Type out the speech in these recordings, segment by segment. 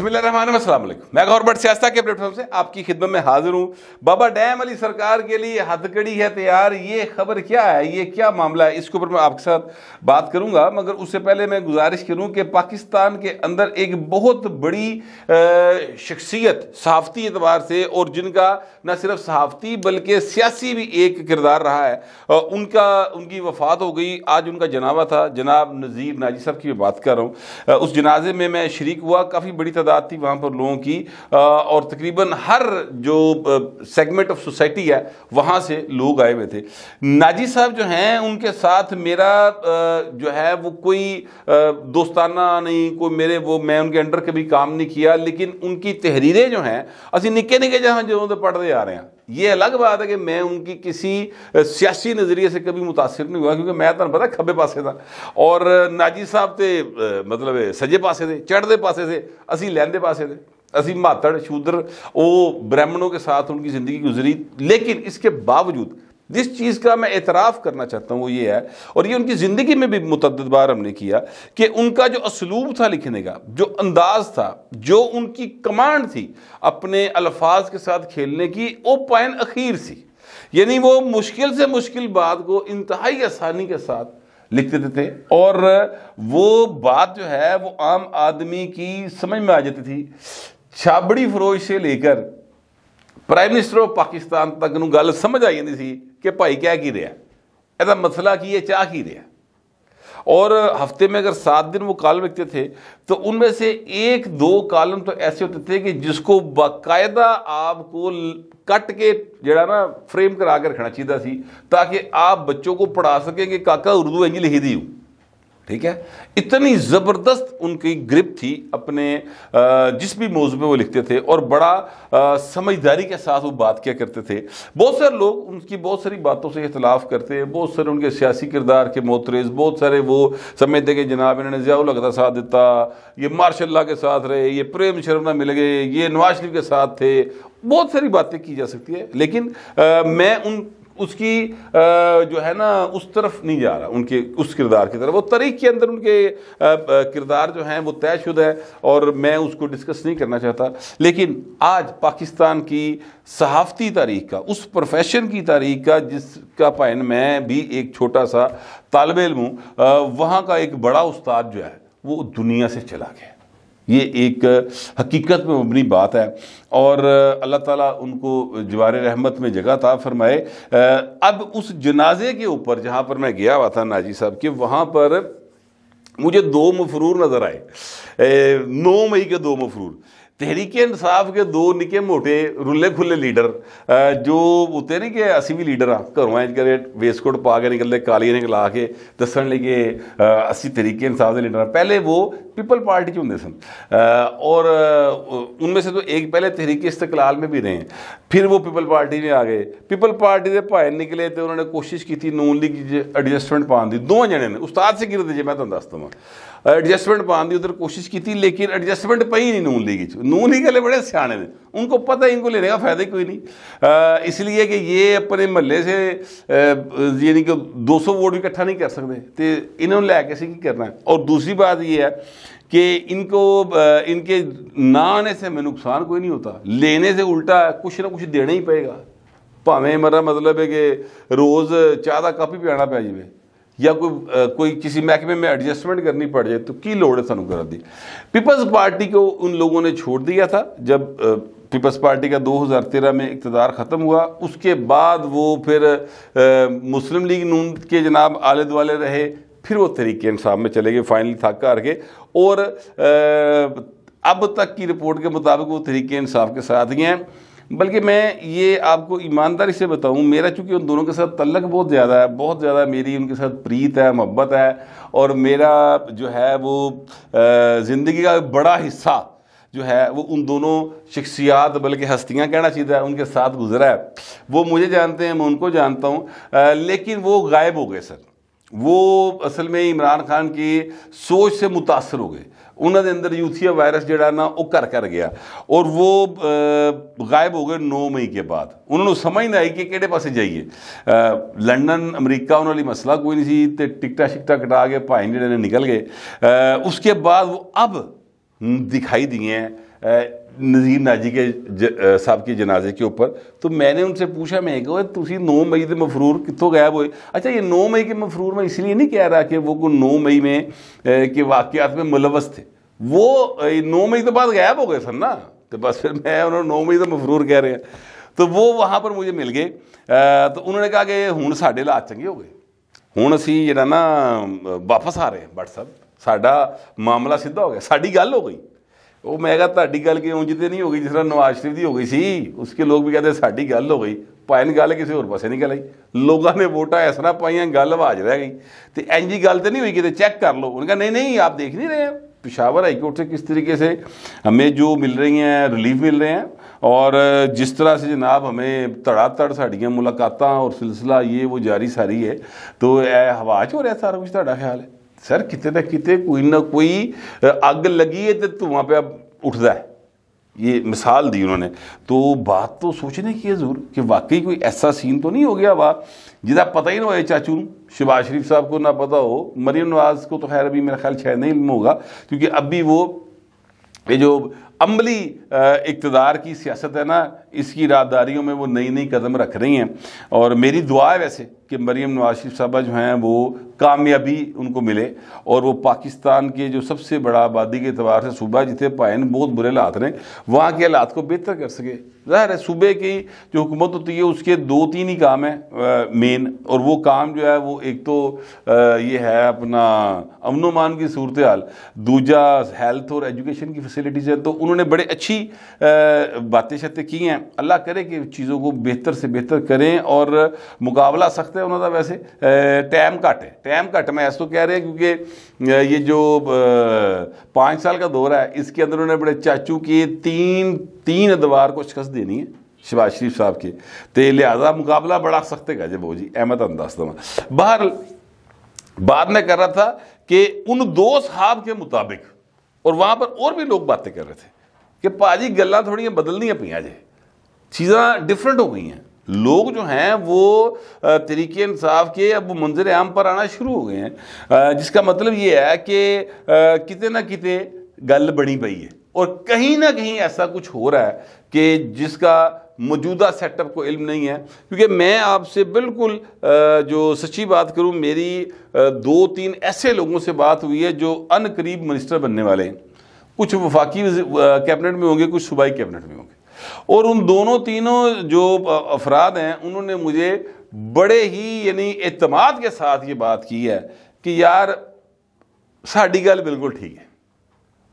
بسم اللہ الرحمن الرحیم، السلام علیکم۔ میں گور بٹ سیاستہ کے پلیٹ فارم سے آپ کی خدمت میں حاضر ہوں۔ بابا ڈیم علی سرکار کے لیے ہتھ کڑی ہے تیار، یہ خبر کیا ہے، یہ کیا معاملہ ہے، اس کے اوپر میں آپ کے ساتھ بات کروں گا، مگر اس سے پہلے میں گزارش کروں کہ پاکستان کے اندر ایک بہت بڑی شخصیت صحافتی اعتبار سے، اور جن کا نہ صرف صحافتی بلکہ سیاسی بھی ایک کردار رہا ہے، ان کی وفات ہو گئی۔ آج ان کا جنازہ تھا، جناب نذیر ناجی صاحب کی میں بات کر رہا ہوں۔ اس جنازے میں شریک ہوا، کافی بڑی تعداد تھی وہاں پر لوگوں کی، اور تقریباً ہر جو سیگمنٹ آف سوسائٹی ہے وہاں سے لوگ آئے ہوئے تھے۔ ناجی صاحب جو ہیں ان کے ساتھ میرا جو ہے وہ کوئی دوستانہ نہیں، کوئی میں ان کے انڈر کبھی کام نہیں کیا، لیکن ان کی تحریریں جو ہیں اسی نکے جہاں جو پڑھتے آ رہے ہیں۔ یہ الگ بات ہے کہ میں ان کی کسی سیاسی نظریے سے کبھی متاثر نہیں ہوا، کیونکہ میں تمہیں پتا کھبے پاسے تھا، اور ناجی صاحب تے مطلب سجے پاسے تھے، چڑھتے پاسے تھے، اسی لیندے پاسے تھے، اسی ماتڑ شودر وہ برہمنوں کے ساتھ ان کی زندگی گزری۔ لیکن اس کے باوجود جس چیز کا میں اعتراف کرنا چاہتا ہوں وہ یہ ہے، اور یہ ان کی زندگی میں بھی متعدد بار ہم نے کیا، کہ ان کا جو اسلوب تھا لکھنے کا، جو انداز تھا، جو ان کی کمانڈ تھی اپنے الفاظ کے ساتھ کھیلنے کی، وہ پائن اخیر سی، یعنی وہ مشکل سے مشکل بات کو انتہائی آسانی کے ساتھ لکھتے تھے، اور وہ بات جو ہے وہ عام آدمی کی سمجھ میں آ جاتی تھی۔ چھابڑی فروش سے لے کر پرائم منسٹر آف پاکستان تک نو گل سمجھ آئی جاتی سی کہ بھائی کیا کی رہا ہے، ایسا مسئلہ کی ہے، چاہ کی رہا ہے۔ اور ہفتے میں اگر 7 دن وہ کالم لکھتے تھے تو ان میں سے 1-2 کالم تو ایسے ہوتے تھے کہ جس کو باقاعدہ آپ کو کٹ کے جڑا نا فریم کرا کے رکھنا چاہیے سی، تاکہ آپ بچوں کو پڑھا سکیں کہ کاکا اردو انجی لکھی دی ہوں، ٹھیک ہے۔ اتنی زبردست ان کی گرپ تھی اپنے جس بھی موضوع پہ وہ لکھتے تھے، اور بڑا سمجھداری کے ساتھ وہ بات کیا کرتے تھے۔ بہت سارے لوگ ان کی بہت ساری باتوں سے اختلاف کرتے ہیں، بہت سارے ان کے سیاسی کردار کے معترض، بہت سارے وہ سمجھتے کہ جناب انہوں نے ضیاء الحق کا ساتھ دیتا، یہ ماشاء اللہ کے ساتھ رہے، یہ پریم شرم نہ مل گئے، یہ نواز شریف کے ساتھ تھے۔ بہت ساری باتیں کی جا سکتی ہے، لیکن میں اس کی جو ہے نا اس طرف نہیں جا رہا، ان کے اس کردار کی طرف۔ وہ تاریخ کے اندر ان کے کردار جو ہیں وہ طے شدہ ہے، اور میں اس کو ڈسکس نہیں کرنا چاہتا۔ لیکن آج پاکستان کی صحافتی تاریخ کا، اس پروفیشن کی تاریخ کا جس کا پائن میں بھی ایک چھوٹا سا طالب علم ہوں، وہاں کا ایک بڑا استاد جو ہے وہ دنیا سے چلا گیا۔ یہ ایک حقیقت میں مبنی بات ہے، اور اللہ تعالیٰ ان کو جوار رحمت میں جگہ عطا فرمائے۔ اب اس جنازے کے اوپر جہاں پر میں گیا ہوا تھا ناجی صاحب کے، وہاں پر مجھے 2 مفرور نظر آئے، 9 مئی کے 2 مفرور۔ تحریک انصاف کے 2 نکے موٹے رلے کھلے لیڈر، جو ہوتے نہیں کہ اسی بھی لیڈر ہاں گھروں کرے ویسٹ کوٹ پا کے نکلتے، کالیاں نکلا کے دسن لگے اسی تحریک انصاف کے لیڈر۔ پہلے وہ پیپل پارٹی ہوں سن، اور ان میں سے تو ایک پہلے تحریک استقلال میں بھی رہے ہیں، پھر وہ پیپل پارٹی میں آ گئے۔ پیپل پارٹی سے پائے نکلے تو انہوں نے کوشش کی تھی نون لیگ ایڈجسٹمنٹ پان دی، 2 جنے نے استاد سے گر دیجیے، میں تمہیں دستا ہوں ایڈجسٹمنٹ پان دی، ادھر کوشش کی تھی، لیکن ایڈجسٹمنٹ پہ ہی نہیں نون لیگ والے بڑے سیانے نے، ان کو پتہ ہی ان کو لینے کا فائدہ ہی کوئی نہیں، اس لیے کہ یہ اپنے محلے سے یعنی کہ 200 ووٹ بھی اکٹھا نہیں کر سکتے، تو انہوں نے لے کے کی کرنا ہے۔ اور دوسری بات یہ ہے کہ ان کو ان کے نہ آنے سے ہمیں نقصان کوئی نہیں ہوتا، لینے سے الٹا کچھ نہ کچھ دینا ہی پڑے گا، پاویں ہمارا مطلب ہے کہ روز چاہ کا کپ ہی پیانا پہ جائے، یا کوئی کسی محکمے میں ایڈجسٹمنٹ کرنی پڑ جائے تو کی لوڑ ہے سانوں کر دی۔ پیپلز پارٹی کو ان لوگوں نے چھوڑ دیا تھا جب پیپلز پارٹی کا 2013 میں اقتدار ختم ہوا، اس کے بعد وہ پھر مسلم لیگ نون کے جناب آلے دوالے رہے، پھر وہ تحریک انصاف میں چلے گئے فائنلی تھک کر کے، اور اب تک کی رپورٹ کے مطابق وہ تحریک انصاف کے ساتھ ہی ہیں۔ بلکہ میں یہ آپ کو ایمانداری سے بتاؤں، میرا چونکہ ان دونوں کے ساتھ تعلق بہت زیادہ میری ان کے ساتھ پریت ہے، محبت ہے، اور میرا جو ہے وہ زندگی کا بڑا حصہ جو ہے وہ ان دونوں شخصیات بلکہ ہستیاں کہنا چاہیے ان کے ساتھ گزرا ہے۔ وہ مجھے جانتے ہیں، میں ان کو جانتا ہوں، لیکن وہ غائب ہو گئے سر۔ وہ اصل میں عمران خان کی سوچ سے متاثر ہو گئے، انہوں نے اندر یوتھیا وائرس جڑا نا وہ کر گیا، اور وہ غائب ہو گئے 9 مئی کے بعد۔ انہوں نے سمجھ نہ آئی کہ کہڑے پاسے جائیے، لنڈن امریکہ انہوں نے مسئلہ کوئی نہیں سی، تے ٹکٹا شکٹا کٹا کے بھائی جڑے نے نکل گئے۔ اس کے بعد وہ اب دکھائی دیے ہیں نذیر ناجی کے صاحب کے جنازے کے اوپر. تو میں نے ان سے پوچھا, میں کہا تسی 9 مئی کے مفرور کتوں غائب ہوئے؟ اچھا یہ 9 مئی کے مفرور میں اس لیے نہیں کہہ رہا کہ وہ 9 مئی میں کے واقعات میں ملوث تھے, وہ 9 مئی کے بعد غائب ہو گئے سن نا, تو بس پھر میں انہوں نے 9 مئی کا مفرور کہہ رہے ہیں. تو وہ وہاں پر مجھے مل گئے, تو انہوں نے کہا کہ ہوں ساڈے حالات چنگے ہو گئے, ہوں اسی جڑا نا واپس آ رہے ہیں بٹ صاحب, ساڈا معاملہ سیدھا ہو گیا, ساڈی گل ہو گئی. وہ میں کہا تہاڈی گل کہ اونج تے نہیں ہو گئی جس طرح نواز شریف دی ہو گئی سی, اس کے لوگ بھی کہتے ہیں ساڈی گل ہو گئی, پائن گل کسی اور پاسے نکل آئی, لوگوں نے ووٹاں اس طرح پائیاں گل آواز رہ گئی. تو اینجی گل تو نہیں ہوئی کہ چیک کر لو. انہوں نے کہا نہیں نہیں آپ دیکھ نہیں رہے ہیں پشاور ہائی کورٹ سے کس طریقے سے ہمیں جو مل رہی ہیں ریلیف مل رہے ہیں, اور جس طرح سے جناب ہمیں تڑا تڑ ساڑیاں ملاقاتاں اور سلسلہ یہ وہ جاری ساری ہے. تو ہوا چ ہو رہا ہے سارا کچھ, تہاڈا خیال ہے سر کتے نہ کتے کوئی نہ کوئی اگ لگی ہے تو دھواں پہ اب اٹھتا ہے. یہ مثال دی انہوں نے. تو بات تو سوچنے کی ہے ضرور کہ واقعی کوئی ایسا سین تو نہیں ہو گیا ہوا جہاں پتہ ہی نہ ہوئے چاچو, شہباز شریف صاحب کو نہ پتہ ہو, مریم نواز کو تو خیر ابھی میرا خیال شاید نہیں علم ہوگا, کیونکہ اب بھی وہ یہ جو عملی اقتدار کی سیاست ہے نا, اس کی راداریوں میں وہ نئی قدم رکھ رہی ہیں. اور میری دعا ہے ویسے کہ مریم نواز شریف صاحبہ جو ہیں وہ کامیابی ان کو ملے, اور وہ پاکستان کے جو سب سے بڑا آبادی کے اعتبار سے صوبہ جتنے پائن بہت برے حالات ہیں, وہاں کے حالات کو بہتر کر سکے. ظاہر ہے صوبے کی جو حکومت ہوتی ہے اس کے 2-3 ہی کام ہیں مین, اور وہ کام جو ہے وہ ایک تو یہ ہے اپنا امن و امان کی صورتحال, دوجا ہیلتھ اور ایجوکیشن کی فیسلٹیز ہے. تو انہوں نے بڑے اچھی باتیں شتیں کی ہیں, اللہ کرے کہ چیزوں کو بہتر سے بہتر کریں. اور مقابلہ سخت ہے انہوں کا, ویسے ٹائم کٹ میں ایسا تو کہہ رہے ہیں کیونکہ یہ جو 5 سال کا دور ہے اس کے اندر انہوں نے بڑے چاچو کی تین ادوار کو شکست دینی ہے شہباز شریف صاحب کے, تو لہٰذا مقابلہ بڑا سخت ہے گا جب وہ جی احمد انداز. باہر بات میں کر رہا تھا کہ ان 2 صحاب کے مطابق, اور وہاں پر اور بھی لوگ باتیں کر رہے تھے کہ پاجی گلاں تھوڑیاں بدلنیاں پئیاں جے, چیزاں ڈفرنٹ ہو گئی ہیں. لوگ جو ہیں وہ تحریک انصاف کے اب وہ منظر عام پر آنا شروع ہو گئے ہیں, جس کا مطلب یہ ہے کہ کتے نہ کتے گل بڑی پئی ہے, اور کہیں نہ کہیں ایسا کچھ ہو رہا ہے کہ جس کا موجودہ سیٹ اپ کو علم نہیں ہے. کیونکہ میں آپ سے بالکل جو سچی بات کروں, میری 2-3 ایسے لوگوں سے بات ہوئی ہے جو ان قریب منسٹر بننے والے ہیں, کچھ وفاقی کیبنٹ میں ہوں گے, کچھ صوبائی کیبنٹ میں ہوں گے. اور ان دونوں تینوں جو افراد ہیں انہوں نے مجھے بڑے ہی یعنی اعتماد کے ساتھ یہ بات کی ہے کہ یار ساڑی گل بالکل ٹھیک ہے,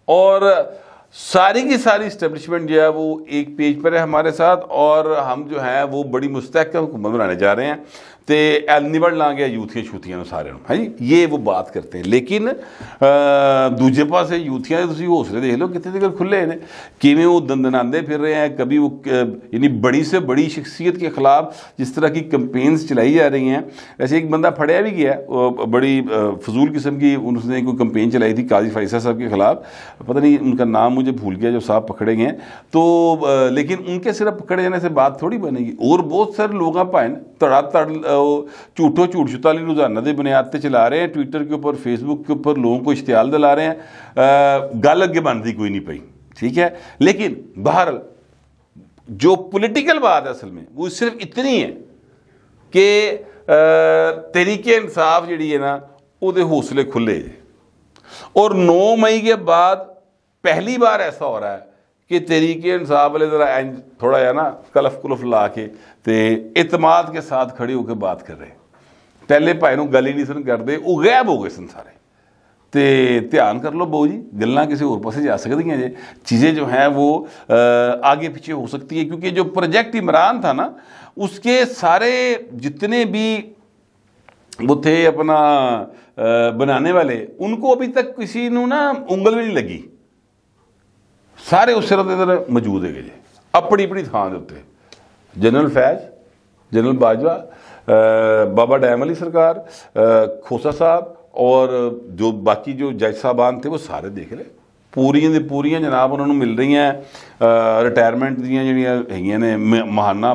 اور ساری کی ساری اسٹیبلشمنٹ جو ہے وہ ایک پیج پر ہے ہمارے ساتھ, اور ہم جو ہیں وہ بڑی مستحکم حکومت بنانے جا رہے ہیں. تے نبڑ لاں گیا یوتھیاں شوتیاں سارے ہاں جی, یہ وہ بات کرتے ہیں. لیکن دوجے پاسے یوتھیاں دے تسی حوصلے دیکھ لو کتنے تک کھلے ہیں, کیویں وہ دندناندے پھر رہے ہیں. کبھی وہ یعنی بڑی سے بڑی شخصیت کے خلاف جس طرح کی کمپینز چلائی جا رہی ہیں. ویسے ایک بندہ پھڑیا بھی گیا, بڑی فضول قسم کی اس نے کوئی کمپین چلائی تھی قاضی فیصل صاحب کے خلاف, پتہ نہیں ان کا نام مجھے بھول گیا, جو صاحب پکڑے گئے ہیں. تو لیکن ان کے صرف پکڑے جانے سے بات تھوڑی بنے گی, اور بہت سارے لوگ پائیں تڑا تڑ جھوٹ چھتالی روزانہ دے بنیاد تے چلا رہے ہیں, ٹویٹر کے اوپر فیس بک کے اوپر لوگوں کو اشتعال دلا رہے ہیں. گل اگے بنتی کوئی نہیں پئی, ٹھیک ہے. لیکن بہرحال جو پولیٹیکل بات ہے اصل میں وہ صرف اتنی ہے کہ تحریک انصاف جڑی ہے نا وہ دے حوصلے کھلے جے. اور 9 مئی کے بعد پہلی بار ایسا ہو رہا ہے کہ تحریک انصاف والے ذرا تھوڑا ہے نا کلف کلف لا کے تے اعتماد کے ساتھ کھڑے ہو کے بات کر رہے ہیں. پہلے بھائی نو گل ہی نہیں سن کرتے, وہ غائب ہو گئے سن سارے. تے دھیان کر لو بہو جی, گلاں کسی اور پاسے جا سکتی ہیں جی, چیزیں جو ہیں وہ آگے پیچھے ہو سکتی ہے. کیونکہ جو پروجیکٹ عمران تھا نا اس کے سارے جتنے بھی وہ تھے اپنا بنانے والے, ان کو ابھی تک کسی نو نا انگل بھی نہیں لگی. سارے اس طرح ادھر موجود ہے جی اپنی اپنی تھان دے اتنے. جنرل فیض, جنرل باجوہ, بابا ڈیم علی سرکار, کھوسا صاحب, اور جو باقی جو جج صاحبان تھے وہ سارے دیکھ لے ਪੂਰੀਆਂ ਦੇ ਪੂਰੀਆਂ ਜਨਾਬ ਉਹਨਾਂ ਨੂੰ ਮਿਲ ਰਹੀਆਂ ਰਿਟਾਇਰਮੈਂਟ ਦੀਆਂ ਜਿਹੜੀਆਂ ਹੈਗੀਆਂ ਨੇ ਮਹਾਨਾ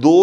2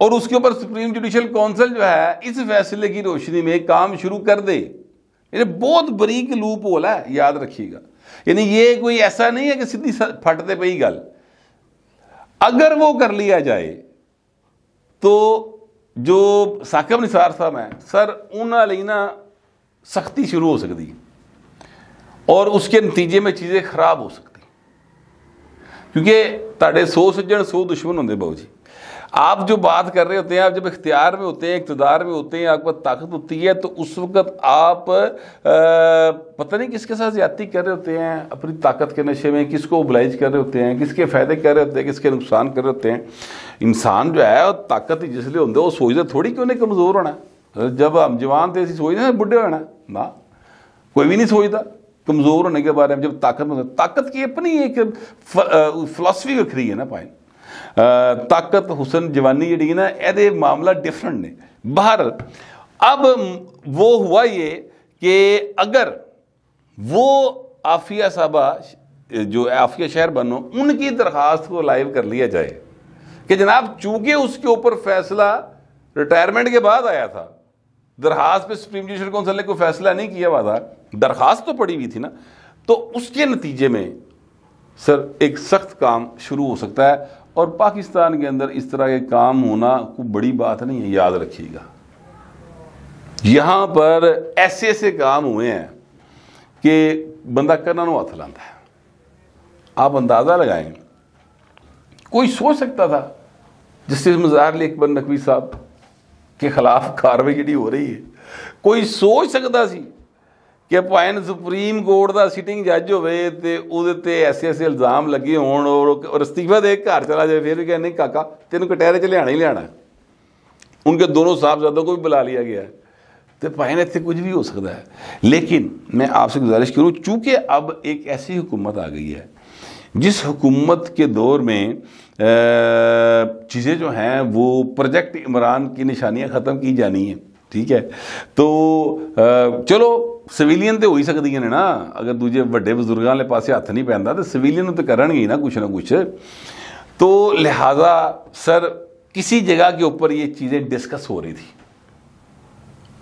اور اس کے اوپر سپریم جوڈیشل کونسل جو ہے اس فیصلے کی روشنی میں کام شروع کر دے. یہ بہت بریک لوپ ہول ہے, یاد رکھیے گا. یعنی یہ کوئی ایسا نہیں ہے کہ سیدھی پھٹتے پئی گل. اگر وہ کر لیا جائے تو جو ثاقب نثار صاحب ہیں سر, انہاں لئی نا سختی شروع ہو سکتی اور اس کے نتیجے میں چیزیں خراب ہو سکتی, کیونکہ تاڑے 100 سجن 100 دشمن ہوندے بہو جی. آپ جو بات کر رہے ہوتے ہیں, آپ جب اختیار میں ہوتے ہیں, اقتدار میں ہوتے ہیں, آپ کے پاس طاقت ہوتی ہے, تو اس وقت آپ پتہ نہیں کس کے ساتھ زیادتی کر رہے ہوتے ہیں, اپنی طاقت کے نشے میں کس کو اوبلائج کر رہے ہوتے ہیں, کس کے فائدے کر رہے ہوتے ہیں, کس کے نقصان کر رہے ہوتے ہیں. انسان جو ہے طاقت ہی جس لیے ہوندے وہ سوچتے تھوڑی کہ انہیں کمزور ہونا ہے. جب ہم جوان تھے اسی سوچتے ہیں بڈھے ہونا نا, کوئی بھی نہیں سوچتا کمزور ہونے کے بارے میں. جب طاقت کی اپنی ایک فلسفی وکھری ہے نا پائن, طاقت حسن جوانی جڑی نا یہ معاملہ ڈفرنٹ نے. بہر اب وہ ہوا یہ کہ اگر وہ عافیہ صاحبہ جو عافیہ شہر بنو ان کی درخواست کو لائیو کر لیا جائے کہ جناب چونکہ اس کے اوپر فیصلہ ریٹائرمنٹ کے بعد آیا تھا, درخواست پہ سپریم جوڈیشل کونسل نے کوئی فیصلہ نہیں کیا ہوا تھا, درخواست تو پڑی ہوئی تھی نا, تو اس کے نتیجے میں سر ایک سخت کام شروع ہو سکتا ہے. اور پاکستان کے اندر اس طرح کے کام ہونا کوئی بڑی بات نہیں ہے, یاد رکھیے گا. یہاں پر ایسے ایسے کام ہوئے ہیں کہ بندہ کرنا نو ہاتھ لاتا ہے. آپ اندازہ لگائیں, کوئی سوچ سکتا تھا جسٹس مظاہر علی اکبر نقوی صاحب کے خلاف کاروائی جڑی ہو رہی ہے, کوئی سوچ سکتا سی کہ پوائن سپریم کورٹ دا سٹنگ جج ہوئے تے او دے تے ایسے ایسے الزام لگے ہون اور استعفیٰ دے گھر چلا جائے, پھر بھی کہ نہیں کاکا تینوں کٹہرے چ لیانا ہی لیانا ہے. ان کے دونوں صاحبزادوں کو بھی بلا لیا گیا ہے. تو پائن اتنے کچھ بھی ہو سکتا ہے. لیکن میں آپ سے گزارش کروں, چونکہ اب ایک ایسی حکومت آ گئی ہے جس حکومت کے دور میں چیزیں جو ہیں وہ پروجیکٹ عمران کی نشانیاں ختم کی جانی ہیں, ٹھیک ہے. تو چلو سویلین تو ہو ہی سکتی ہیں نا, اگر دوجے وڈے بزرگاں والے پاسے ہاتھ نہیں پہنتا تو سویلین تو کرن گی نا کچھ نہ کچھ. تو لہٰذا سر کسی جگہ کے اوپر یہ چیزیں ڈسکس ہو رہی تھی,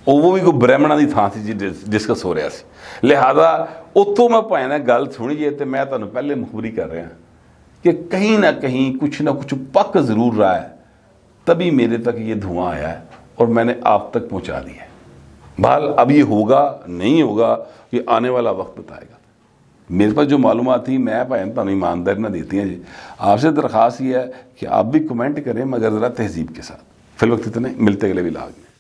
اور وہ بھی کوئی برہمنا دی تھان سی جی ڈسکس ہو رہا سی. لہٰذا اتوں میں پائنا گل سنیے تو میں تمہیں پہلے مخبری کر رہا کہ کہیں نہ کہیں کچھ نہ کچھ پک ضرور رہا ہے, تبھی میرے تک یہ دھواں آیا ہے اور میں نے آپ تک پہنچا دیا ہے. بہرحال اب یہ ہوگا نہیں ہوگا یہ آنے والا وقت بتائے گا. میرے پاس جو معلومات تھی میں بھائی تمہیں ایمانداری نہ دیتی ہیں جی. آپ سے درخواست یہ ہے کہ آپ بھی کمنٹ کریں مگر ذرا تہذیب کے ساتھ. فی الوقت اتنے ملتے اگلے ولاگ میں.